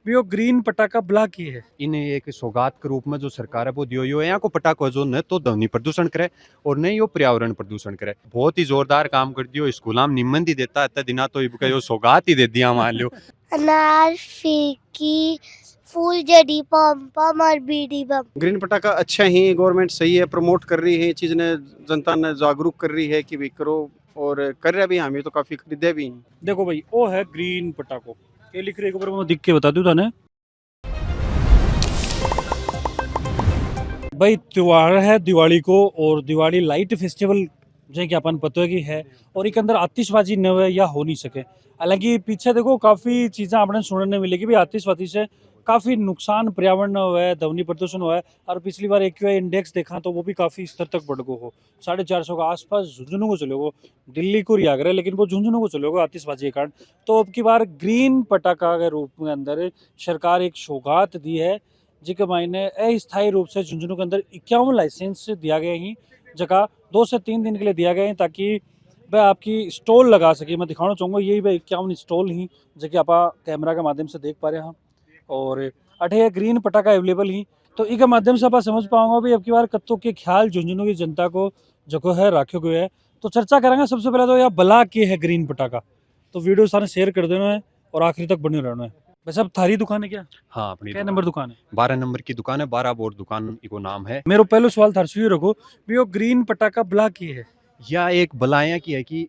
भी वो ग्रीन पटाखा बला की है। इन्हें एक सौगात के रूप में जो सरकार है वो दियो यो यहाँ को पटाखो है जो न तो ध्वनि प्रदूषण करे और न ही वो पर्यावरण प्रदूषण करे। बहुत ही जोरदार काम कर दियो। स्कूल में निम्न दी देता है दिना तो इबका यो सौगात ही दे दिया मान लियो। अनार फीकी फूल जड़ी पम पम और बीड़ी बम। ग्रीन पटाखा अच्छा ही, गवर्नमेंट सही है, प्रमोट कर रही है चीज ने, जनता ने जागरूक कर रही है कि भी करो, और कर रहे भी हम तो काफी खरीदे भी हैं। देखो भाई वो है ग्रीन पटाखो, ये लिख रहे ऊपर मैं दिख के बता दूं थाने। भाई त्योहार है दिवाली को, और दिवाली लाइट फेस्टिवल जो कि अपन पता है कि है, और एक अंदर आतिशबाजी न हो या हो नहीं सके। हालांकि पीछे देखो काफ़ी चीज़ें आपने सुनने मिलेगी भी आतिशबाजी से काफ़ी नुकसान पर्यावरण हुआ है, ध्वनि प्रदूषण हुआ है। और पिछली बार AQI इंडेक्स देखा तो वो भी काफ़ी स्तर तक बढ़ गो हो, 450 के आसपास झुंझुनू को चले गो। दिल्ली को रियाग रहे लेकिन वो झुंझुनू को चले गो आतिशबाजी के कारण। तो अब की बार ग्रीन पटाखा के रूप में अंदर सरकार एक सौगात दी है, जिसके मायने अस्थायी रूप से झुंझुनू के अंदर 51 लाइसेंस दिया गया ही, जगह 2 से 3 दिन के लिए दिया गया है ताकि वह आपकी स्टॉल लगा सके। मैं दिखाना चाहूँगा यही वह 51 स्टॉल ही जो कि आप कैमरा के माध्यम से देख पा रहे हैं। और अठे ग्रीन पटाखा अवेलेबल ही, तो इसके माध्यम से आप समझ पाऊंगा भी अब की बार कत्तों के ख्याल झुंझुनू की जनता को जो है राख्यो गयो है। तो चर्चा करेंगे सबसे पहले तो यह बला के है ग्रीन पटाखा, तो वीडियो सारे शेयर कर देना है और आखिरी तक बने रहना है। वैसे अब थारी दुकान है क्या? हाँ, अपनी क्या नंबर दुकान है? 12 नंबर की दुकान है, 12 बोर्ड दुकान को नाम है। मेरा पहले सवाल थार से रखो भी वो ग्रीन पटाखा बला की है। या एक बलाया की है कि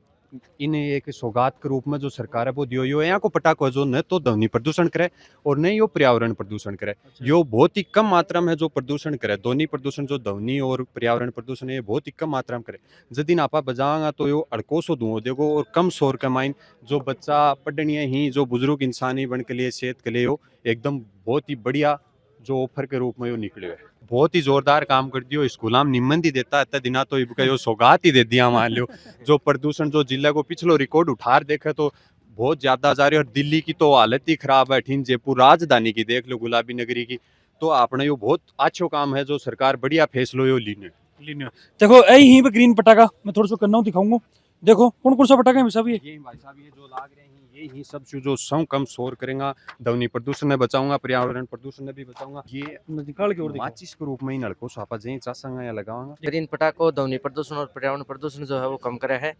इन्हें एक सौगात के रूप में जो सरकार है वो दियो यो यहाँ को पटाखो है जो न तो ध्वनि प्रदूषण करे और न ही वो पर्यावरण प्रदूषण करे। यो बहुत ही कम मात्रा में जो प्रदूषण करे, ध्वनि प्रदूषण जो ध्वनि और पर्यावरण प्रदूषण है ये बहुत ही कम मात्रा में करे। जदिन आपा बजाओगा तो यो अड़को सो धुओं देगो और कम शोर के माइन जो बच्चा पढ़निया ही जो बुजुर्ग इंसान ही बन के लिए सेहत के लिए यो एकदम बहुत ही बढ़िया जो ऑफर के रूप में यो निकले है। बहुत ही जोरदार काम कर दियो। स्कूल में निम्न दी देता है दिना तो इबका यो सौगात ही दे दिया मान लियो। जो प्रदूषण जो जिला को पिछलो रिकॉर्ड उठार देखे तो बहुत ज्यादा जा रही है, और दिल्ली की तो हालत ही खराब है। ठीन जयपुर राजधानी की देख लो, गुलाबी नगरी की। तो आपने यो बहुत अच्छो काम है जो सरकार बढ़िया फैसलो यो लीने। देखो यही पे ग्रीन पटाखा मैं थोड़ा सा करना दिखाऊंगा। देखो कौन कौन सा पटाखा है सब? ये भाई साहब ये जो लाग रहे हैं ये सब जो सौ कम शोर करेगा, ध्वनि प्रदूषण ने बचाऊंगा, पर्यावरण प्रदूषण ने भी बचाऊंगा। ये निकाल के और माचिस के रूप में ही नलको सापा जे चासांगा या लगावांगा। ग्रीन पटाखो ध्वनि प्रदूषण और पर्यावरण प्रदूषण जो है वो कम करे है,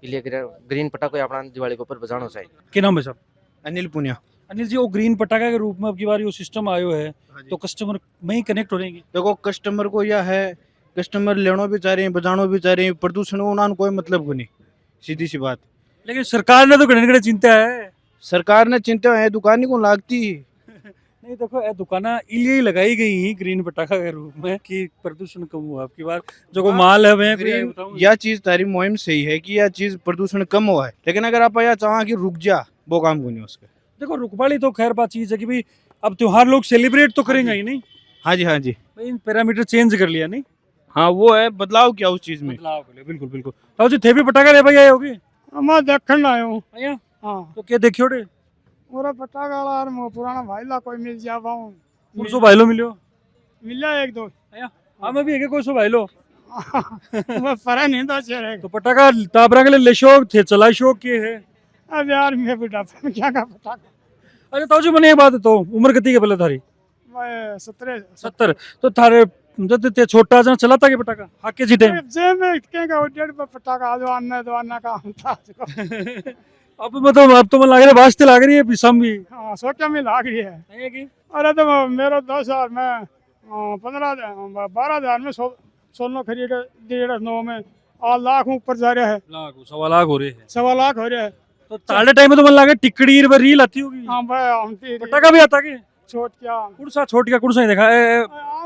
इसलिए ग्रीन पटाखो अपना दिवाली के ऊपर बजाना चाहिए। क्या नाम है साहब? अनिल पुनिया। अनिल जी, वो ग्रीन पटाखा के रूप में अब की बार ये सिस्टम आयो है तो कस्टमर में ही कनेक्ट हो रहेंगे। देखो कस्टमर को यह है, कस्टमर लेनो भी चाह रहे हैं, बजानो भी चाह रहे हैं, प्रदूषण उन्होंने कोई मतलब को नहीं, सीधी सी बात। लेकिन सरकार ने तो घड़े चिंता है। सरकार ने चिंता है, दुकानी को लागती ही नहीं देखो ये दुकाना इलिए ही लगाई गई ही ग्रीन पटाखा के रूप में कि प्रदूषण कम हुआ। आपकी बार जो को माल है मैं ग्रीन यह चीज तारी मुहिम सही है कि यह चीज प्रदूषण कम हुआ है, लेकिन अगर आप यह चाहो कि रुक जा, वो काम को नहीं उसके। देखो रुकवाली तो खैर बात चीज है कि भाई अब त्योहार लोग सेलिब्रेट तो करेंगे ही नहीं। हाँ जी, हाँ जी, भाई पैरामीटर चेंज कर लिया नहीं। हाँ वो है बदलाव क्या उस चीज में। बदलाव कर लिया, बिल्कुल बिल्कुल। तो जी थे भी पटाखा ले भाई आए होगे? मैं देखने आया हूँ। आया हाँ, तो क्या देखियो रे? पूरा पटाखा वाला और वो पुराना भाई ला कोई मिल जा पाऊँ। कौन सो भाई लो मिलियो? मिला एक दो। आया हाँ मैं भी एक कोई सो भाई लो। वो फरे नहीं तो चेहरे। तो पटाखा ताबरा के लिए ले शौक थे, चला शौक के है। अब यार मैं बेटा क्या का पटाखा। अरे ताऊ जी मैंने एक बात तो उम्र कितनी के पहले थारी? मैं 70। तो थारे जब ते छोटा जना चलाता के पटाखा हाके जी टाइम? जे में इतने का 1.5 पटाखा जो आना का होता अब मतलब अब तो मन लग रहा है वास्ते लग रही है पिसम भी। हाँ, सोचा में लाग रही है। है कि अरे तो मेरा 10,000 में 12,000 में सोना खरीद 1.5 में 8 लाख ऊपर जा रहा है। लाख 1.25 लाख हो रहे हैं। 1.25 लाख हो रहा है। तो ताले टाइम में तो मन लगा टिकड़ी रील आती होगी। हाँ भाई आमती पटाखा भी आता के? छोट क्या कुड़सा छोट क्या कुड़सा ही देखा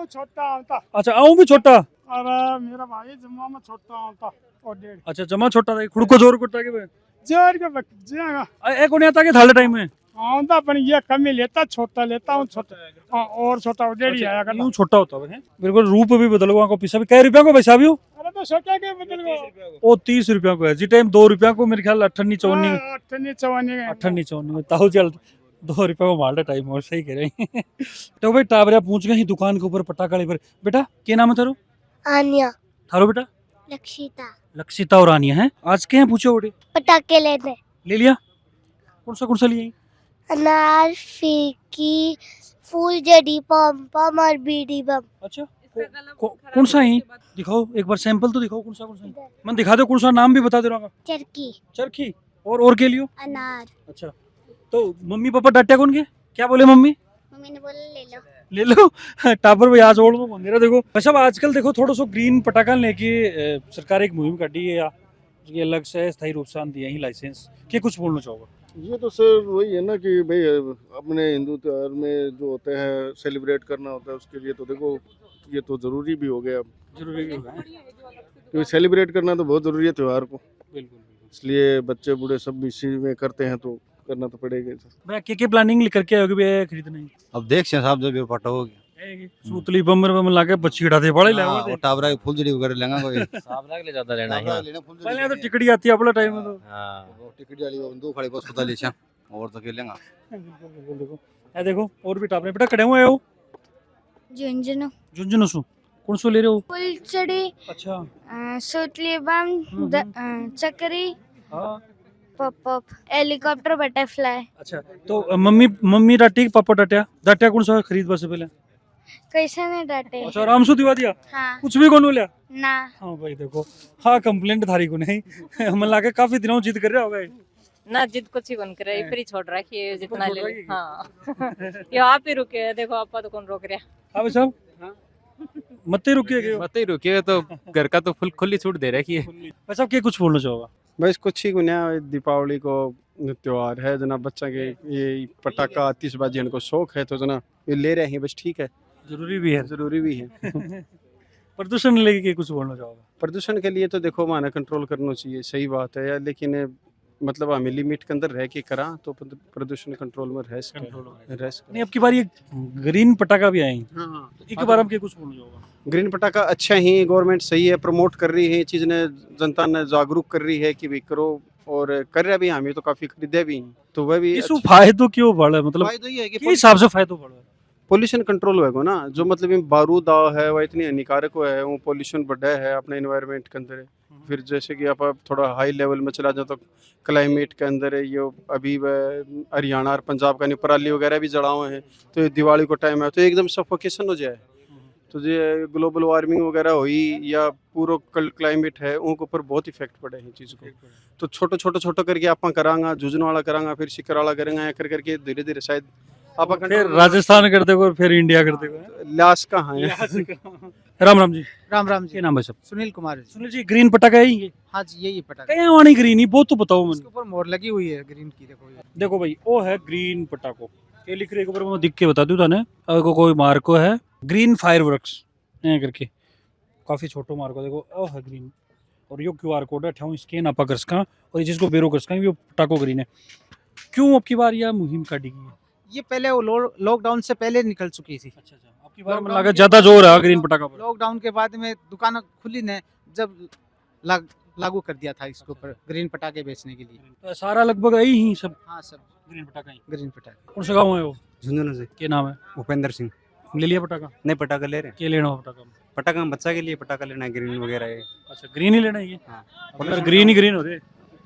छोटा आता। अच्छा आऊं भी छोटा। अरे मेरा भाई जम्मा में छोटा आता और 1.5। अच्छा जमा छोटा था खुड़ को जोर कुटता के जोर के जाएगा ए कोने आता के थाले टाइम में आता पर ये कमी लेता, छोटा लेता हूँ, छोटा। हाँ, और छोटा 1.5 आया करता। यूं छोटा होता है बिल्कुल। रूप भी बदल गया को पीछा भी कै रुपया को पैसा भी हो? अरे तो सोचा के बदल गो ओ 30 रुपया को है जी टाइम 2 रुपया को मेरे ख्याल 58 54 58 54 ताऊ चल 2 रुपया को माल टाइम और सही कह रहे हैं। तो भाई टाबरा पूछ गए ही दुकान के ऊपर पटाखा पर। बेटा क्या नाम है थारो? आनिया। थारो बेटा? लक्षिता। लक्षिता और आनिया है। आज के हैं पूछो बेटे? पटाखे लेने। ले लिया? कौन सा लिए? अनार, फीकी, फूल जड़ी, पम पम और बीड़ी बम। अच्छा कौन सा है दिखाओ एक बार सैंपल तो दिखाओ कौन सा है मन दिखा दो कौन सा नाम भी बता दे रहा चरकी, चरखी और के लियो अनार। अच्छा तो मम्मी पापा डांटे कौन के क्या बोले मम्मी मम्मी ने बोला ले लो। ले लो टापर पे आज ओढ़ दो मेरा देखो अच्छा अब आजकल देखो थोड़ा सो ग्रीन पटाखा लेके सरकार एक मुहिम काटी है या ये अलग से स्थायी रूप से दिया ही लाइसेंस के कुछ बोलना चाहोगे ये तो सर वही है ना कि भाई अपने हिंदू त्योहार में जो होते हैं सेलिब्रेट करना होता है उसके लिए तो देखो ये तो ज़रूरी भी हो गया अब, जरूरी भी होगा क्योंकि सेलिब्रेट करना तो बहुत ज़रूरी है त्योहार को, बिल्कुल इसलिए बच्चे बूढ़े सब इसी में करते हैं तो करना तो पड़ेगा ही सर। भैया के प्लानिंग करके आओगे भैया खरीदना ही अब देख से साहब जब ये पटा होगी सूतली बम्बर बम लाके बच्ची उड़ाते बड़े ले हाँ, वो टाबरा की फुलझड़ी वगैरह लेंगा कोई साहब लाग ले ज्यादा लेना टाबरा है लेना फुलझड़ी पहले तो टिकड़ी आती है अपना टाइम में तो हाँ वो टिकट वाली वो दो खड़े बस पता ले छा और तो के लेंगा बिल्कुल देखो ये देखो और भी टापने बेटा खड़े हुए हो झुंझुनू, झुंझुनू सु कौन सो ले रहे हो फूल जड़ी, अच्छा सूतली बम, चक्री, हाँ पॉप पॉप, हेलीकॉप्टर, बटरफ्लाई। अच्छा तो मम्मी डांटी पापा डांटिया कौन सा खरीद बस पहले कैसे नहीं डांटे? अच्छा आराम से दिवा दिया हाँ कुछ भी कौन बोलिया ना, हाँ भाई देखो हाँ कंप्लेंट थारी को नहीं मन लाके काफी दिनों जिद कर रहा होगा ये। ना जिद कुछ ही बन कर है फ्री छोड़ रखी है जितना छोड़ ले रखी है? हाँ ये आप ही रुके हैं देखो आपा तो कौन रोक रहा हाँ भाई साहब मत ही रुकिए मत ही रुकिए तो घर का तो फुल खुली छूट दे रखी है भाई साहब क्या कुछ बोलना चाहोगा बस कुछ ही गुना दीपावली को त्योहार है जना बच्चा के ये पटाखा आतिशबाजी इनको शौक है तो जना ये ले रहे हैं बस ठीक है, जरूरी भी है ज़रूरी भी है। प्रदूषण लेके कुछ बोलना चाहोगा प्रदूषण के लिए तो देखो माना कंट्रोल करना चाहिए, सही बात है यार, लेकिन मतलब हमें लिमिट के अंदर रह के करा तो प्रदूषण कंट्रोल में रह सके, रह सके। नहीं अब की बार ये ग्रीन पटाखा भी आए हाँ हाँ एक बार हम के कुछ बोलना चाहोगा ग्रीन पटाखा अच्छा ही गवर्नमेंट सही है, प्रमोट कर रही है, चीज़ ने जनता ने जागरूक कर रही है कि भाई करो, और कर रहा भी हमें तो काफ़ी खरीदे भी हैं तो वह भी इसु फायदो क्यों बढ़ा है मतलब फायदा ये है के कि हिसाब से फायदो बढ़ा है पोल्यूशन कंट्रोल होएगा ना, जो मतलब ये बारूद है वह इतनी हानिकारक है, वो पोल्यूशन बढ़ा है अपने इन्वायरमेंट के अंदर। फिर जैसे कि आप थोड़ा हाई लेवल में चला जाओ तो क्लाइमेट के अंदर है ये अभी वह हरियाणा और पंजाब का नहीं पराली वगैरह भी जड़ा हुए हैं, तो ये दिवाली को टाइम है तो एकदम सफोकेशन हो जाए, तो ये ग्लोबल वार्मिंग वगैरह हुई या पूरा क्लाइमेट है उनके ऊपर बहुत इफेक्ट पड़े हैं चीज़ को। तो छोटो करके आप करांगा, जुजन वाला करांगा, फिर शिकर वाला करेंगे, कर करके धीरे धीरे शायद आप फिर राजस्थान कर देखो फिर इंडिया कर देखो लाश कहाँ है। राम राम जी राम राम जी। क्या नाम है सब सुनील कुमार जी। सुनील जी ग्रीन पटाखा है ये हाँ जी यही पटाखा। क्या वाणी ग्रीन ही बहुत तो बताओ इसके मन ऊपर मोर लगी हुई है ग्रीन की, देखो ये। देखो भाई वो है ग्रीन पटाखो ये लिख रहे ऊपर मैं दिख के बता दूं थाने को कोई मार्को है ग्रीन फायरवर्क्स ऐ करके काफी छोटो मार्को देखो ओ है ग्रीन और यो क्यूआर कोड है अठाऊं स्कैन आपा कर सका और ये जिसको बेरो कर सका ये पटाखो ग्रीन है। क्यों अब की बार यह मुहिम काटी गई है? ये पहले वो लॉकडाउन से पहले निकल चुकी थी। अच्छा अब की बार लगा ज्यादा जोर है ग्रीन पटाखा पर। लॉकडाउन के बाद में दुकान खुली ने जब लागू कर दिया था इसके ऊपर ग्रीन पटाखे बेचने के लिए। तो सारा लगभग यही ही सब हाँ सब ग्रीन पटाखा ही। ग्रीन पटाखे। कौन सा गाँव है वो? झुंझुनू से क्या नाम है? भूपेंद्र सिंह। ले लिया पटाखा? नहीं पटाखा ले रहे हैं, क्या लेना हो पटाखा में? पटाखा हम बच्चा के लिए पटाखा लेना है, ग्रीन वगैरह है। अच्छा ग्रीन ही लेना है ये? हाँ। मतलब ग्रीन ही ग्रीन हो रहे।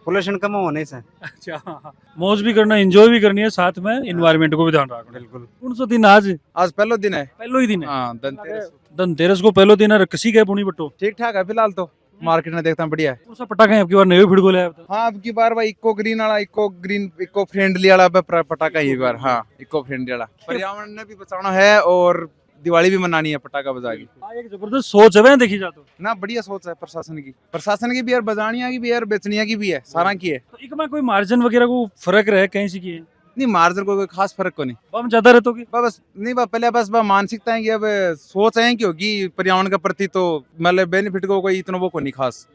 पोल्यूशन कम होने से अच्छा मौज भी करना एंजॉय भी करनी है साथ में इन्वायरमेंट को भी ध्यान रखना। बिल्कुल। कौन सा दिन आज? आज पहलो दिन है। पहलो ही दिन है? हाँ धनतेरस। धनतेरस को पहलो दिन है कसी गए पुणी बट्टो? ठीक ठाक है फिलहाल तो मार्केट में देखता हूँ बढ़िया है। कौन सा पटाखा है आपकी बार नए फिर को ले हाँ अब की बार भाई इको ग्रीन वाला इको फ्रेंडली वाला पटाखा ही बार। हाँ इको फ्रेंडली वाला पर्यावरण ने भी बचाना है और दिवाली भी मनानी है पटाखा बजा के। एक जबरदस्त सोच है देखी जा तो ना बढ़िया सोच है प्रशासन की भी यार, बजानिया की भी यार, बेचनिया की भी है, सारा की है। तो एक में कोई मार्जिन वगैरह को फर्क रहे कहीं से की है? नहीं मार्जिन कोई खास फर्क को नहीं, हम ज्यादा रहते होगी बस नहीं पहले बस मानसिकता है कि अब सोच है कि होगी पर्यावरण के प्रति, तो मतलब बेनिफिट को कोई इतना वो को नहीं खास।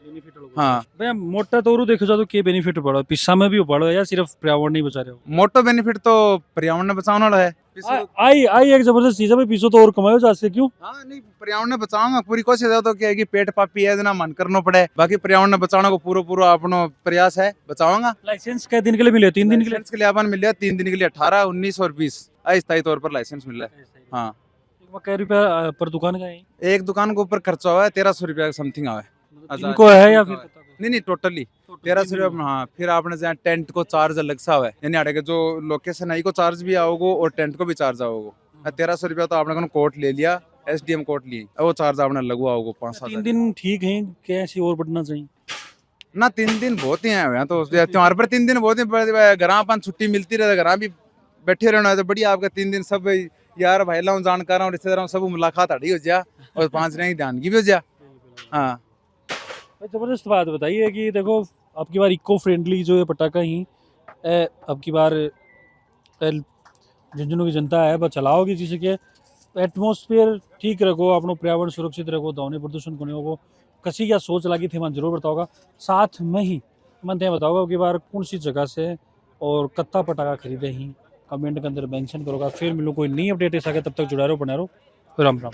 हाँ भैया मोटा तौर देखो जाओ तो के बेनिफिट बढ़ो पिस्सा में भी बढ़ो या सिर्फ पर्यावरण नहीं बचा रहे हो? मोटो बेनिफिट तो पर्यावरण ने बचाने वाला है। आई एक जबरदस्त चीज है भाई पिसो तो और कमाओ जा से क्यों? हाँ नहीं पर्यावरण ने बचाऊंगा पूरी कोशिश है, तो क्या है कि पेट पापी है ना मन करना पड़े, बाकी पर्यावरण ने बचाने को पूरा अपना प्रयास है, बचाऊंगा। लाइसेंस कै दिन के लिए मिले? 3 दिन के लिए? लाइसेंस के लिए अपन मिल 3 दिन के लिए 18, 19 और 20 अस्थायी तौर पर लाइसेंस मिल रहा है। हाँ कै रुपया पर दुकान का है? एक दुकान के ऊपर खर्चा हुआ है 1300 रुपया समथिंग आवा है। इनको है या फिर नहीं टोटली 1300 रुपये हाँ। फिर आपने जहाँ टेंट को चार्ज अलग सा है, यानी आड़े के जो लोकेशन है को चार्ज भी आओगे और टेंट को भी चार्ज आओगे। 1300 रुपया तो आपने कोर्ट ले लिया, SDM कोर्ट ली, वो चार्ज आपने लगवा आओगे 5-7 3 दिन ठीक है, क्या ऐसी और बढ़ना चाहिए ना। 3 दिन बहुत ही है तो त्योहार पर 3 दिन बहुत ही घर अपन छुट्टी मिलती रहे, घर भी बैठे रहना है तो बढ़िया। आपका 3 दिन सब यार भाई लाऊं जानकार हूँ रिश्तेदारों सब मुलाकात हटी हो जा और 5 दिन की ध्यान की भी हो जा। हाँ जबरदस्त बात बताइए कि देखो अब की बार इको फ्रेंडली जो ये पटाखा ही अब की बार झुंझुनू की जनता है बस चलाओगी, जिससे कि एटमोस्फेयर ठीक रखो, अपनो पर्यावरण सुरक्षित रखो, ध्वनि प्रदूषण को नहीं होगो। कसी क्या सोच लगी थी मन जरूर बताओगा, साथ में ही मन ते बताओगा अब की बार कौन सी जगह से और कत्ता पटाखा खरीदे ही कमेंट के अंदर मेंशन करोगा। फिर मिलो कोई नई अपडेट ऐसा, तब तक जुड़ा रहो, बना रहो। राम राम।